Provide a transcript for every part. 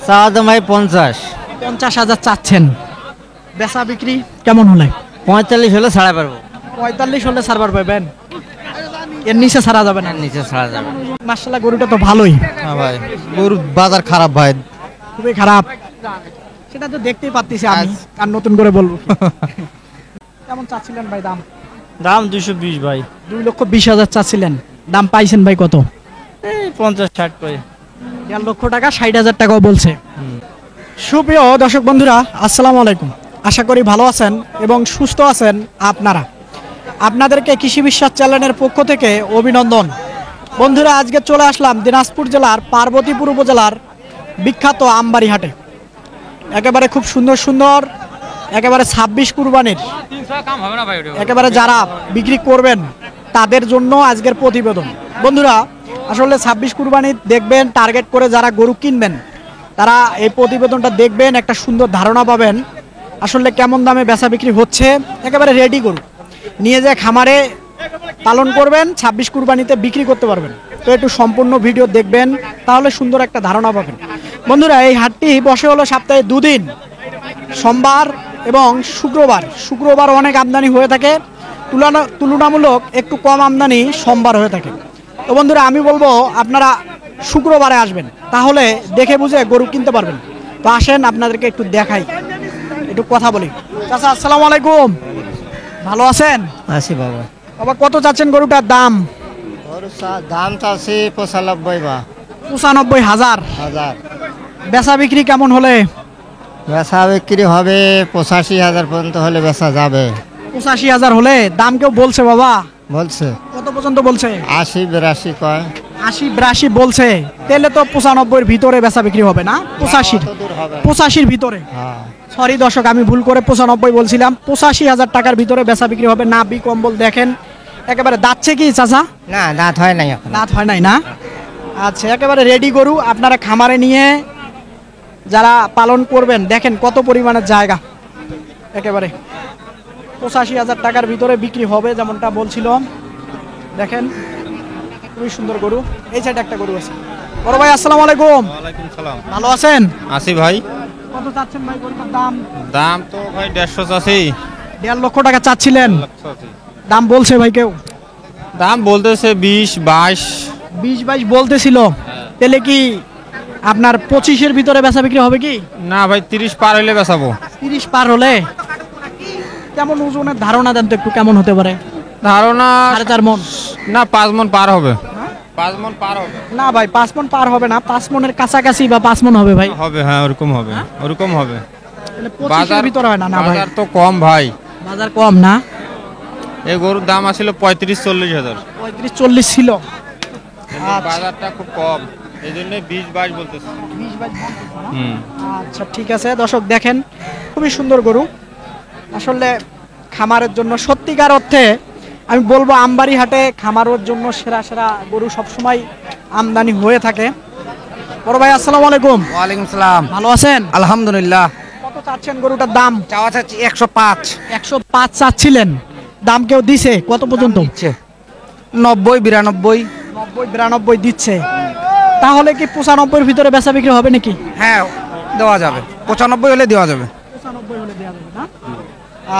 চাওয়া ভাই 50। 50,000 চাচ্ছেন, বেচা বিক্রি কেমন হলে? 45 হলে ছাড়া পারবো। 45 হলে সার্ভার পাবেন, এর নিচে ছাড়া যাবে না? নিচে ছাড়া যাবে। মাশাআল্লাহ গরুটা তো ভালোই। হ্যাঁ ভাই, গরুর বাজার খারাপ ভাই, খুবই খারাপ, সেটা তো দেখতেই পাচ্ছি আমি, আর নতুন করে বলবো কি? কেমন চাচ্ছিলেন ভাই দাম? দাম 220 ভাই। 2,20,000 চাচ্ছিলেন, দাম পাইছেন ভাই কত? এই 50-60 করে। 1.5 লক্ষ টাকা, 60,000 টাকাও বলছে। সুপ্রিয় দর্শক বন্ধুরা, আসসালামু আলাইকুম। আশা করি ভালো আছেন এবং সুস্থ আছেন আপনারা। আপনাদেরকে কৃষি বিশ্বাস চ্যানেলের পক্ষ থেকে অভিনন্দন। বন্ধুরা, আজকে চলে আসলাম দিনাজপুর জেলার পার্বতীপুর উপজেলার বিখ্যাত আমবাড়ি হাটে। একেবারে খুব সুন্দর সুন্দর, একেবারে 26 কুরবানির, একেবারে যারা বিক্রি করবেন তাদের জন্য আজকের প্রতিবেদন। বন্ধুরা, আসলে 26 কুরবানি দেখবেন, টার্গেট করে যারা গরু কিনবেন তারা এই প্রতিবেদনটা দেখবেন, একটা সুন্দর ধারণা পাবেন আসলে কেমন দামে বেচা বিক্রি হচ্ছে। একেবারে রেডি গরু নিয়ে যে খামারে পালন করবেন, 26 কুরবানিতে বিক্রি করতে পারবেন। তো একটু সম্পূর্ণ ভিডিও দেখবেন, তাহলে সুন্দর একটা ধারণা পাবেন। বন্ধুরা, এই হাটটি বসে হলো সপ্তাহে 2 দিন, সোমবার এবং শুক্রবার। শুক্রবার অনেক আমদানি হয়ে থাকে, তুলনামূলক একটু কম আমদানি সোমবার হয়ে থাকে। তো বন্ধুরা, আমি বলবো আপনারা শুক্রবারে আসবেন, তাহলে দেখে বুঝে গরু কিনতে পারবেন। তো আসেন, আপনাদেরকে একটু দেখাই, একটু কথা বলি। চাচা, আসসালামু আলাইকুম, ভালো আছেন? আছি বাবা। বাবা, কত চাচ্ছেন গরুটার দাম? দাম তো আছে 95 বা 95,000। 1000। বেচা বিক্রি কেমন হলে? বেচা বিক্রি হবে 85,000 পর্যন্ত হলে বেচা যাবে। 85,000 হলে? দাম কেউ বলছে বাবা? বলছে কত পর্যন্ত বলছে? 80-82 কয়। 80-82 বলছে, তাহলে তো 95-এর ভিতরে বেচা বিক্রি হবে না? 85-র ভিতরে। সরি দর্শক, আমি ভুল করে 95 বলছিলাম। 85,000 টাকার ভিতরে বেচা বিক্রি হবে। না বি কম্বল দেখেন, একেবারে দাঁতছে কি চাচা? না, দাঁত হয় নাই এখন। দাঁত হয় নাই না? আচ্ছা, একেবারে রেডি গরু আপনারা খামারে নিয়ে যারা পালন করবেন, দেখেন কত পরিমাণের জায়গা। একেবারে 85,000 টাকার ভিতরে বিক্রি হবে, যেমনটা বলছিল। দেখেন খুবই সুন্দর গরু। এই সাইডে একটা গরু আছে। বড় ভাই, আসসালামু আলাইকুম। ওয়ালাইকুম সালাম। ভালো আছেন? আসি ভাই। কত চাচ্ছেন ভাই গরুটার দাম? দাম তো ভাই 150 চাচ্ছি। 1.5 লক্ষ টাকা চাচ্ছিলেন, চাচ্ছি। দাম বলছে ভাই কেউ? দাম বলতেছে 20-22। 20-22 বলতেছিল, তাহলে কি আপনার 25-এর ভিতরে বেচা বিক্রি হবে কি? না ভাই, 30 পার হইলে বেচাবো। 30 পার হলে? কেমন ওজনের ধারণা দেন তো একটু, কেমন হতে পারে? ধারণা 4.5 মন? না, 5 মন পার হবে। 5 মন পার হবে। না ভাই, 5 মন পার হবে না, 5 মনের কাছাকাছি বা 5 মন হবে ভাই। হবে, হ্যাঁ ওরকম হবে, ওরকম হবে। তাহলে 25-এর ভিতরে হয় না? না ভাই, বাজার তো কম ভাই। বাজার কম না? এই গরুর দাম আছিল 35-40 হাজার। 35-40 ছিল। বাজারটা খুব কম, এই জন্য 20-22 বলতেছে। 20-22 বলতেছে না? হুম। আচ্ছা ঠিক আছে দর্শক, দেখেন খুবই সুন্দর গরু। আসলে খামারের জন্য সত্যিকার অর্থে আমি বলবো আমবাড়ি হাটে খামারের জন্য সেরা সেরা গরু সবসময় আমদানি হয়ে থাকে। বড় ভাই, আসসালামু আলাইকুম। ওয়ালাইকুম সালাম। ভালো আছেন? আলহামদুলিল্লাহ। কত চাচ্ছেন গরুটার দাম? চাওয়া চাচ্ছি 105। 105 চাচ্ছিলেন, দাম কেউ দিছে কত পর্যন্ত? 90-92। 90-92 দিচ্ছে, তাহলে কি 95-এর ভিতরে বেচা বিক্রি হবে নাকি? হ্যাঁ, দেওয়া যাবে। 95 হলে দেওয়া যাবে। 95 হলে দেওয়া যাবে না?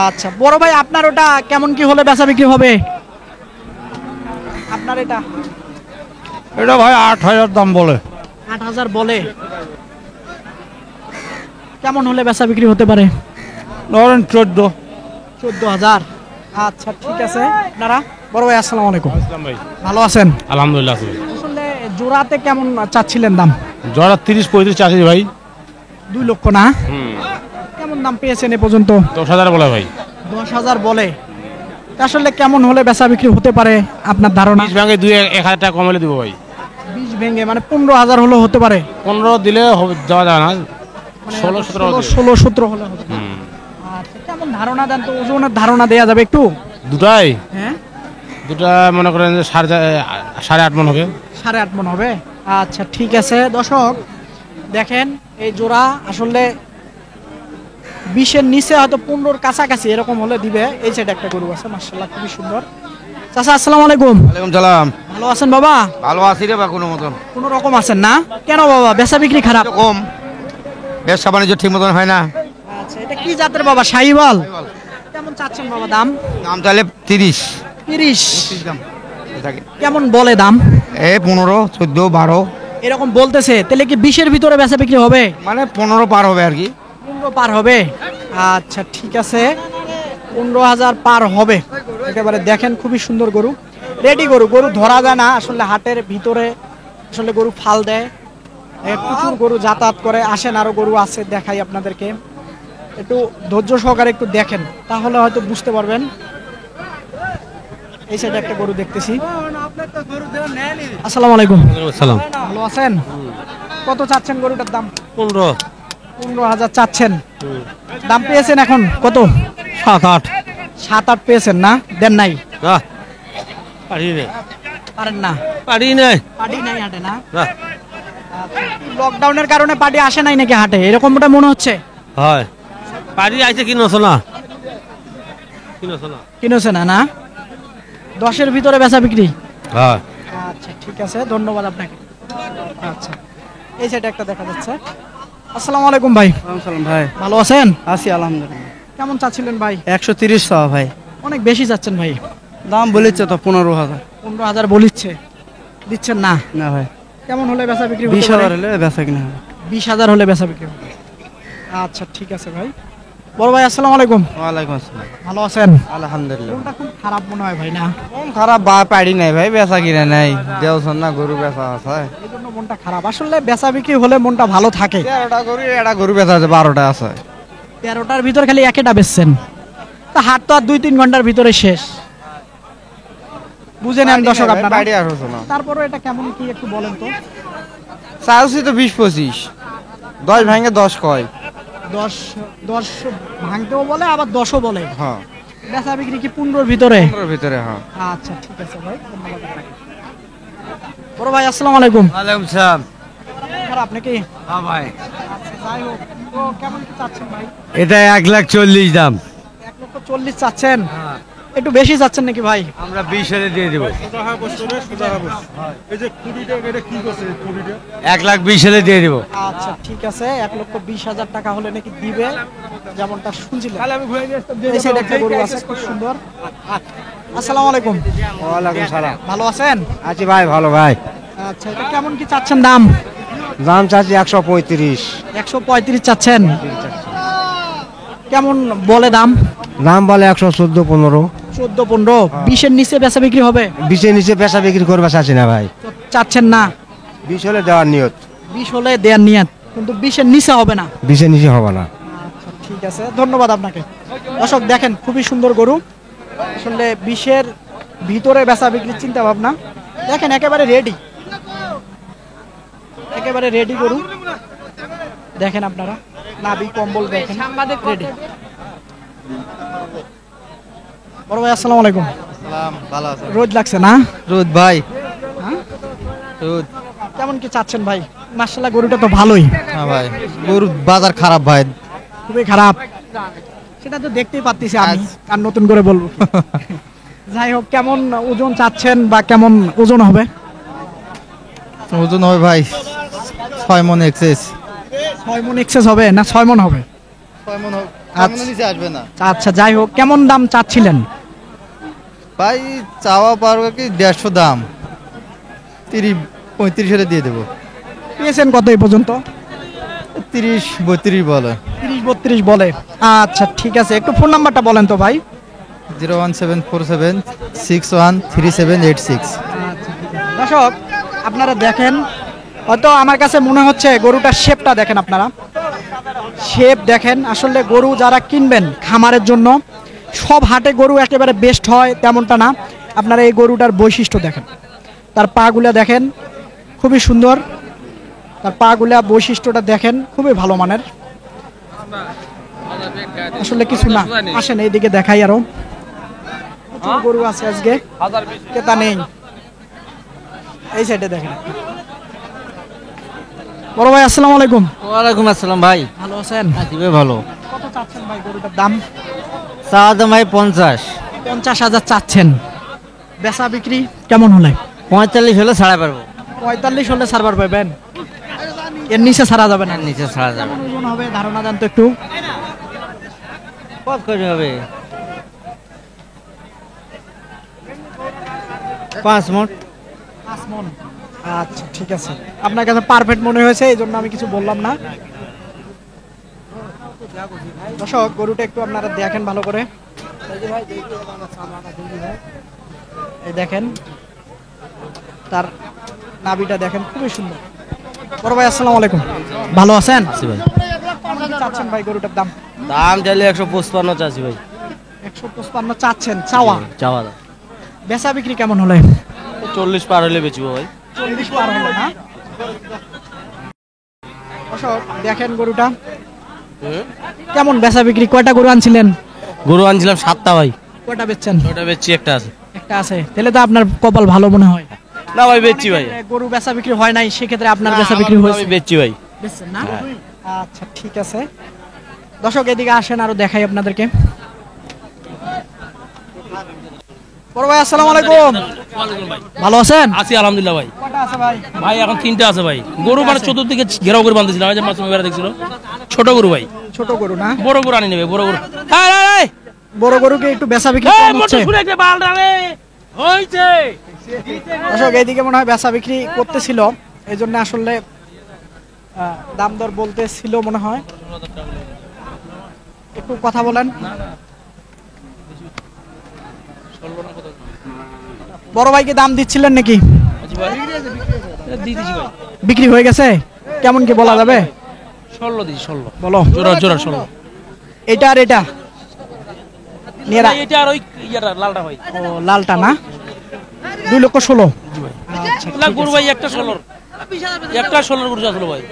আচ্ছা বড় ভাই, আপনার ওটা কেমন কি হলে বেচা বিক্রি হবে? আপনার এটা? এটা ভাই 8,000 দাম বলে। 8,000 বলে, কেমন হলে বেচা বিক্রি হতে পারে? ধরেন 14,000। আচ্ছা ঠিক আছে। আপনারা? বড় ভাই, আসসালামু আলাইকুম। ভাই। ভালো আছেন? আলহামদুলিল্লাহ। আসলে জোড়াতে কেমন চাচ্ছিলেন দাম? জোড়া 30-35 চাচ্ছি ভাই। 2 লক্ষ না? কেমন দাম পেয়েছেন এ পর্যন্ত? 10,000 বলে ভাই। 10,000 বলে, আসলে কেমন হলে বেচা বিক্রি হতে পারে আপনার ধারণা? 20 ভাঙে 2-1,000 টাকা কমালে দিব ভাই। 20 ভেঙে মানে 15,000 হলে হতে পারে? 15 দিলে যাওয়া যায় না, 16-17 হলে হতে পারে। আচ্ছা, কেমন ধারণা দেন তো, ওজনের ধারণা দেয়া যাবে একটু? দুটাই হ্যাঁ, দুটা মনে করেন যে 8.5 মন হবে। 8.5 মন হবে। আচ্ছা ঠিক আছে দর্শক, দেখেন এই জোড়া আসলে 20-এর নিচে হয়তো 15-র কাছাকাছি এরকম হলে দিবে। এই সাইডে একটা গরু আছে, মাশাআল্লাহ খুবই সুন্দর। চাচা আসসালামু আলাইকুম। ওয়ালাইকুম সালাম। ভালো আছেন বাবা? ভালো আছি রে বা কোনো মতন। কোনো রকম আছেন না? কেন বাবা বেচা বিক্রি খারাপ? কম, ব্যবসা বাণিজ্য ঠিক মতন হয় না। আচ্ছা, এটা কি জাতের বাবা? শাহিওয়াল? কেমন চাচ্ছেন বাবা দাম? দাম চাইলে 30। 30। দাম কেমন বলে দাম? 15, 14, 12, এরকম বলতেছে, তাহলে কি 20-এর ভিতরে বেচা বিক্রি হবে? মানে 15 পার হবে আর কি। 15 পার হবে। আচ্ছা ঠিক আছে, 15,000 পার হবে। একেবারে দেখেন খুবই সুন্দর গরু, রেডি গরু। গরু ধরা যায় না আসলে, হাটের ভিতরে আসলে গরু ফাল দেয়, প্রচুর গরু যাতায়াত করে। আসেন, আরো গরু আছে দেখাই আপনাদেরকে, একটু ধৈর্য সহকারে একটু দেখেন, তাহলে হয়তো বুঝতে পারবেন। এই সাইডে একটা গরু দেখতেছি। আসসালামু আলাইকুম। সালাম। ভালো আছেন? কত চাচ্ছেন গরুটার দাম? 15, 15,000 চাচ্ছেন। দাম পেয়েছেন এখন কত? 7, 7-8 পেয়েছেন না? দেন নাই? 8 পারি নাই, পারেন না? পারি নাই। পার্টি নাই হাটে না? না, লকডাউনের কারণে পার্টি আসে নাই নাকি হাটে, এরকমটা মনে হচ্ছে? হয় পারি আইছে কিনছ না, কিনছ না। কিনেছে না? না, 10-এর ভিতরে বেচা বিক্রি। হয় আচ্ছা ঠিক আছে, ধন্যবাদ আপনাকে। আচ্ছা, এই সাইডে একটা দেখা যাচ্ছে। আসসালামু আলাইকুম ভাই। সালাম ভাই। ভালো আছেন? আছি আলহামদুলিল্লাহ। কেমন চাচ্ছিলেন ভাই? 130 টাকা ভাই। অনেক বেশি চাচ্ছেন ভাই। দাম বলেছে তো 15,000। 15,000 বলিচ্ছে, দিচ্ছেন না? না ভাই, কেমন হলে বেচা বিক্রি হতে 20,000 পারে? হলে বেচা কিনা হবে। 20,000 হলে বেচা বিক্রি হবে। আচ্ছা ঠিক আছে ভাই। বড় ভাই আসসালামু আলাইকুম। ওয়ালাইকুম আসসালাম। ভালো আছেন? আলহামদুলিল্লাহ। কোনটা খুব খারাপ মনে হয় ভাই? না, কোন খারাপ বা পাড়ি নাই ভাই, বেচা কিনা নাই, দেওছন না গরু বেচা আছে। এই জন্য মনটা খারাপ। আসলে বেচা বিক্রি হলে মনটা ভালো থাকে। 13টা গরু, এটা গরু বেচা আছে, 12টা আছে। 13টার ভিতর খালি একটা বেচছেন, তা হাট তো আর 2-3 ঘন্টার ভিতরে শেষ। বুঝে নেন দর্শক আপনারা। পাড়ি আর হচ্ছে না। তারপরে এটা কেমন কি একটু বলেন তো। চাউছি তো 20-25, 10 ভাঙে 10 কয়। 10 ভাঙতেও বলে, আবার 10ও বলে। হ্যাঁ, বেচা বিক্রি কি 15-র ভিতরে? 15 ভিতরে। হ্যাঁ, আচ্ছা ঠিক আছে ভাই, ধন্যবাদ আপনাকে। বড় ভাই আসসালামু আলাইকুম। ওয়ালাইকুম সালাম। খারাপ নাকি? হ্যাঁ ভাই, আচ্ছা যাই হোক, তো কেমন কি চাচ্ছেন ভাই? এটা 1,40,000 দাম। 1,40,000 চাচ্ছেন? একটু বেশি চাচ্ছেন নাকি ভাই? আমরা 20 হলে দিয়ে দেবো। 1,20,000 হলে দিয়ে দেবো। আচ্ছা ঠিক আছে, 1,20,000 টাকা হলে নাকি দিবে, যেমনটা শুনছিলাম। এই সাইডে একটা গরু আছে খুব সুন্দর। আসসালামু আলাইকুম। ওয়ালাইকুম সালাম। ভালো আছেন? আছি ভাই, ভালো ভাই। আচ্ছা, এটা কেমন কি চাচ্ছেন দাম? দাম চাচ্ছি 135। 135 চাচ্ছেন। কেমন বলে দাম? দাম বলে 114-15। 14-15। 20-এর নিচে বেচা বিক্রি হবে? 20-এর নিচে পেশা বিক্রি করবে চাচ্ছি না ভাই। চাচ্ছেন না? 20 হলে দেওয়ার নিয়ত। 20 হলে দেয়ার নিয়ত, কিন্তু 20-এর নিচে হবে না। 20-এর নিচে হবে না। আচ্ছা ঠিক আছে, ধন্যবাদ আপনাকে। দর্শক দেখেন খুবই সুন্দর গরু, আসলে 20-এর ভিতরে বেচা বিক্রির চিন্তা ভাবনা। দেখেন একেবারে রেডি, একেবারে রেডি গরু। দেখেন আপনারা, নাভি কম্বল দেখেন রেডি। বড় ভাই আসসালামু আলাইকুম। সালাম, ভালো আছেন? রোদ লাগছে না? রোদ ভাই, হ্যাঁ? রোদ। কেমন কি চাচ্ছেন ভাই? মাশাআল্লাহ গরুটা তো ভালোই। হ্যাঁ ভাই, গরুর বাজার খারাপ ভাই। খুবই খারাপ, সেটা তো দেখতেই পাচ্ছি আমি, আর নতুন করে বলবো কি? যাই হোক, কেমন ওজন চাচ্ছেন বা কেমন ওজন হবে? ওজন হবে ভাই 6 মন এক্সেস। 6 মন এক্সেস হবে না 6 মন হবে? 6 মন হবে, আচ্ছা। নিচে আসবে না আচ্ছা যাই হোক, কেমন দাম চাচ্ছিলেন? ভাই। চাওয়া পারবে কি 150 দাম, 30-35 হলে দিয়ে দেবো। পেয়েছেন কত এই পর্যন্ত? 30-32 বলে। 30-32 বলে। আচ্ছা ঠিক আছে, একটু ফোন নাম্বারটা বলেন তো ভাই। 01747613786। দর্শক আপনারা দেখেন, হয়তো আমার কাছে মনে হচ্ছে গরুটার শেপটা দেখেন আপনারা, শেপ দেখেন। আসলে গরু যারা কিনবেন খামারের জন্য, সব হাটে গরু একেবারে বেস্ট হয় তেমনটা না। আপনারা এই গরুটার বৈশিষ্ট্য দেখেন, তার পাগুলা দেখেন খুবই সুন্দর, তার পাগুলা বৈশিষ্ট্যটা দেখেন খুবই ভালো মানের। আসলে কিছু না, আসেন এইদিকে দেখাই, আরো প্রচুর গরু আছে আজকে, ক্রেতা নেই। এই সাইডে দেখেন। বড় ভাই আসসালামু আলাইকুম। ওয়ালাইকুম আসসালাম ভাই। ভালো আছেন? দিবে ভালো। কত চাচ্ছেন ভাই গরুটার দাম? চাওয়া দাম ভাই 50। 50,000 চাচ্ছেন। বেচা বিক্রি কেমন হলে? 45 হলে ছাড়া পারবো। 45 হলে সার্ভার পাবেন, এর নিচে ছাড়া যাবে না। নিচে ছাড়া যাবে। কেমন ওজন হবে ধারণা দেন তো একটু। কত করে হবে? 5 মণ। 5 মণ। আচ্ছা ঠিক আছে, আপনার কাছে পারফেক্ট মনে হয়েছে এই জন্য আমি কিছু বললাম না। দর্শক গরুটা একটু আপনারা দেখেন ভালো করে, এই দেখেন তার নাভিটা দেখেন, খুবই সুন্দর। বড় ভাই আসসালামু আলাইকুম, ভালো আছেন? কেমন কি চাচ্ছেন ভাই গরুটার দাম? দাম চাইলে 155 চাচ্ছি ভাই। 155 চাচ্ছেন চাওয়া? চাওয়া দাম বেচা বিক্রি কেমন হলে? 40 পার হলে বেচবো ভাই। 40 পার হলো না? দর্শক দেখেন গরুটা কেমন বেচা বিক্রি। কয়টা গরু আনছিলেন? গরু আনছিলাম 7টা ভাই, কয়টা বেচছেন? ওটা বেচছি, একটা আছে। একটা আছে, তাহলে তো আপনার কপাল ভালো মনে হয়। না ভাই বেচছি ভাই, গরু বেচা বিক্রি হয় নাই, সেক্ষেত্রে আপনার বেচা বিক্রি আমি হয়েছে। বেচছি ভাই। বেচছেন না? আচ্ছা ঠিক আছে। দর্শক এদিকে আসেন, আরো দেখাই আপনাদেরকে। বড় ভাই আসসালামু আলাইকুম, ভালো আছেন? আছি আলহামদুলিল্লাহ ভাই। কয়টা আছে ভাই? ভাই এখন 3টা আছে ভাই। গরু মানে চতুর্দিকে ঘেরাও করে বাঁধতেছিলাম, এই যে মাছ মেরা দেখছিল। ছোট গরু ভাই, ছোট গরু না? বড় গরু আনি নেবে, বড় গরু। বড় গরুকে একটু বেচা বিক্রি কম হচ্ছে। হইছে দর্শক এইদিকে মনে হয় বেচা বিক্রি করতেছিল, এই জন্য আসলে দাম দর বলতেছিল মনে হয়। একটু কথা বলেন। বড় ভাইকে দাম দিচ্ছিলেন নাকি? বিক্রি হয়ে গেছে? কেমন কি বলা যাবে? 16 দিই, 16 বলো। জোড়া জোড়া 16। এটা আর এটা নিয়ে এটা আর ওই ইয়াটা লালটা ভাই। ও লালটা না? 2,16,000। আচ্ছা না গরু ভাই একটা 16, একটা 16 গরু আসলো ভাই।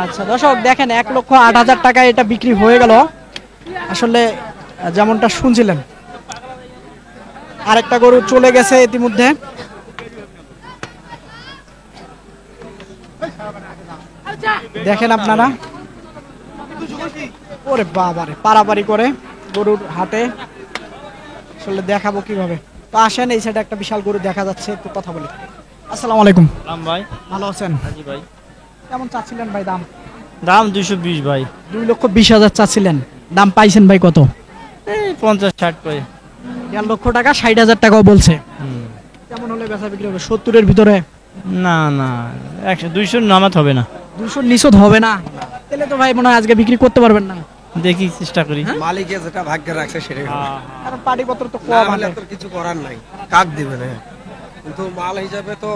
আচ্ছা দর্শক দেখেন 1,08,000 টাকায় এটা বিক্রি হয়ে গেল। আসলে যেমনটা শুনছিলেন, আরেকটা গরু চলে গেছে ইতিমধ্যে। দেখেন আপনারা, ওরে বাবারে পারাপারি করে গরুর হাটে, আসলে দেখাবো কিভাবে। তো আসেন, এই সাইডে একটা বিশাল গরু দেখা যাচ্ছে, একটু কথা বলি। আসসালামু আলাইকুম ভাই। ভালো আছেন? জি ভাই। কেমন চাচ্ছিলেন ভাই দাম? দাম 220 ভাই। 2,20,000 চাচ্ছিলেন, দাম পাইছেন ভাই কত? এই 50-60 করে। 1.5 লক্ষ টাকা, 60,000 টাকাও বলছে। কেমন হলে বেচা বিক্রি হবে? 70-এর ভিতরে? না না, 100-200 নামাত হবে না। 200-র নিচত হবে না? তাহলে তো ভাই মনে হয় আজকে বিক্রি করতে পারবেন না। দেখি চেষ্টা করি। মালিকে যেটা ভাগ্যে রাখছে সেটাই হবে। কারণ পাটিপত্র তো না কম হলে আছে। তোর কিছু করার নাই, কাক দিবে না। কিন্তু মাল হিসাবে তো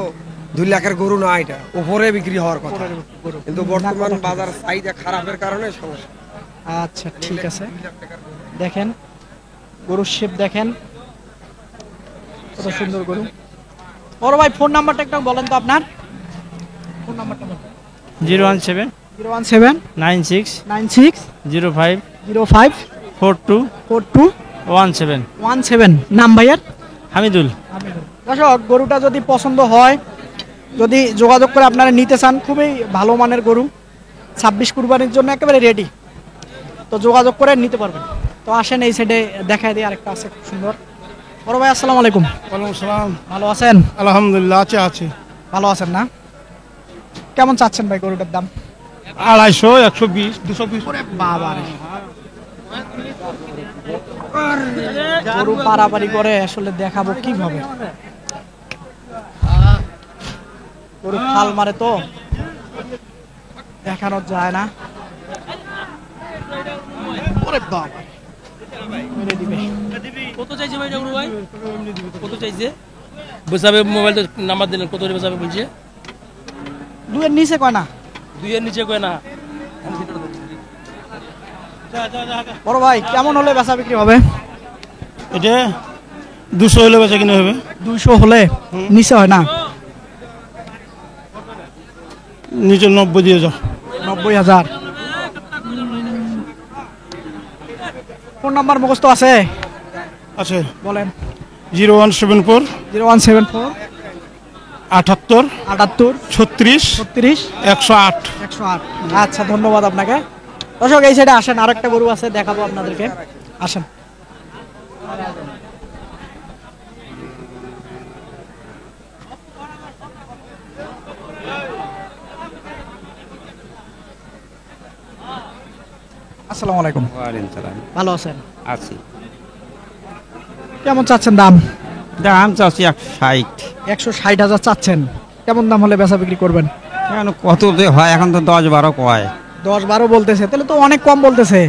2 লাখের গরু না, এটা উপরে বিক্রি হওয়ার কথা। কিন্তু বর্তমান বাজার চাহিদা খারাপের কারণে সমস্যা। আচ্ছা ঠিক আছে, দেখেন গরুর শেপ দেখেন, কত সুন্দর গরু। বড় ভাই ফোন নাম্বারটা একটু বলেন তো আপনার। ফোন নাম্বারটা বলেন। 017 017 96 96 05 05 42 42 17। 17। নাম ভাইয়ার? হামিদুল। দর্শক গরুটা যদি পছন্দ হয়, যদি যোগাযোগ করে আপনারা নিতে চান, খুবই ভালো মানের গরু, 26 কুরবানির জন্য একেবারে রেডি, তো যোগাযোগ করে নিতে পারবেন। তো আসেন এই সাইডে দেখায় দিই, আরেকটা আছে খুব সুন্দর। বড় ভাই আসসালামু আলাইকুম, ওয়ালাইকুম সালাম। ভালো আছেন? আলহামদুলিল্লাহ আছি। ভালো আছেন না? কেমন চাচ্ছেন ভাই গরুটার দাম? 250, 120, 220। বাবা রে, গরু পারাপারি করে, আসলে দেখাবো কিভাবে। গরু ফাল মারে তো দেখানো যায় না। ওরে বাবা, মেরে দিবে। কত চাইছে ভাই গরু ভাই? কত চাইছে? বসাবে মোবাইল তো নাম্বার দিলেন, কত বসাবে বলছে? 2-এর নিচে কয় না? 2 এর নিচে কয় না। বড় ভাই কেমন হলে বেচা বিক্রি হবে? এটা 200 হলে বেচা কিনে হবে। 200 হলে, নিচে হয় না? নিচে 90 দিয়ে যাও। 90,000। ফোন নাম্বার মুখস্থ আছে? আছে। বলেন। 0174 0174 78 78 36 36 108। 108। আচ্ছা ধন্যবাদ আপনাকে। দর্শক এই সাইডে আসেন, আরেকটা গরু আছে, দেখাবো আপনাদেরকে। আসেন। আসসালামু আলাইকুম। ওয়ালাইকুম সালাম। ভালো আছেন? আছি। কেমন চাচ্ছেন দাম? দাম চাচ্ছি 160। 160,000 চাচ্ছেন। কেমন দাম হলে বেচা বিক্রি করবেন? এখন কত যে হয়, এখন তো 10-12 কয়। 10-12 বলতেছে, তাহলে তো অনেক কম বলতেছে।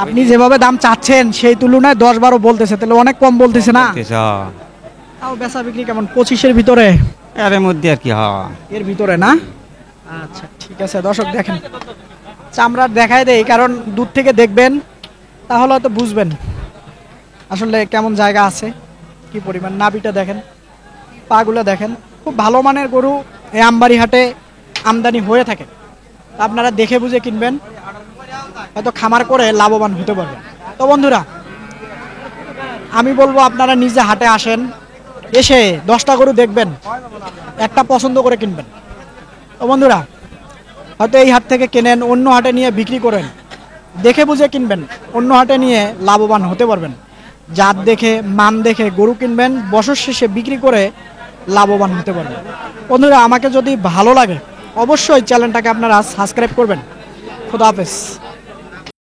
আপনি যেভাবে দাম চাচ্ছেন সেই তুলনায় 10-12 বলতেছে, তাহলে অনেক কম বলতেছে না? তাও বেচা বিক্রি কেমন 25-এর ভিতরে? এর মধ্যে আর কি হয়, এর ভিতরে না? আচ্ছা ঠিক আছে, দর্শক দেখেন চামড়া দেখায় দেই, কারণ দূর থেকে দেখবেন তাহলে হয়তো বুঝবেন আসলে কেমন জায়গা আছে, কি পরিমাণ। নাভিটা দেখেন, পাগুলো দেখেন, খুব ভালো মানের গরু এই আমবাড়ি হাটে আমদানি হয়ে থাকে। আপনারা দেখে বুঝে কিনবেন, হয়তো খামার করে লাভবান হতে পারবেন। তো বন্ধুরা, আমি বলবো আপনারা নিজে হাটে আসেন, এসে 10টা গরু দেখবেন, একটা পছন্দ করে কিনবেন। তো বন্ধুরা, হয়তো এই হাট থেকে কেনেন, অন্য হাটে নিয়ে বিক্রি করেন, দেখে বুঝে কিনবেন, অন্য হাটে নিয়ে লাভবান হতে পারবেন। জাত দেখে, মান দেখে গরু কিনবেন, বছর শেষে বিক্রি করে লাভবান হতে পারবেন। বন্ধুরা, আমাকে যদি ভালো লাগে অবশ্যই চ্যানেলটাকে আপনারা সাবস্ক্রাইব করবেন। খোদা হাফেজ।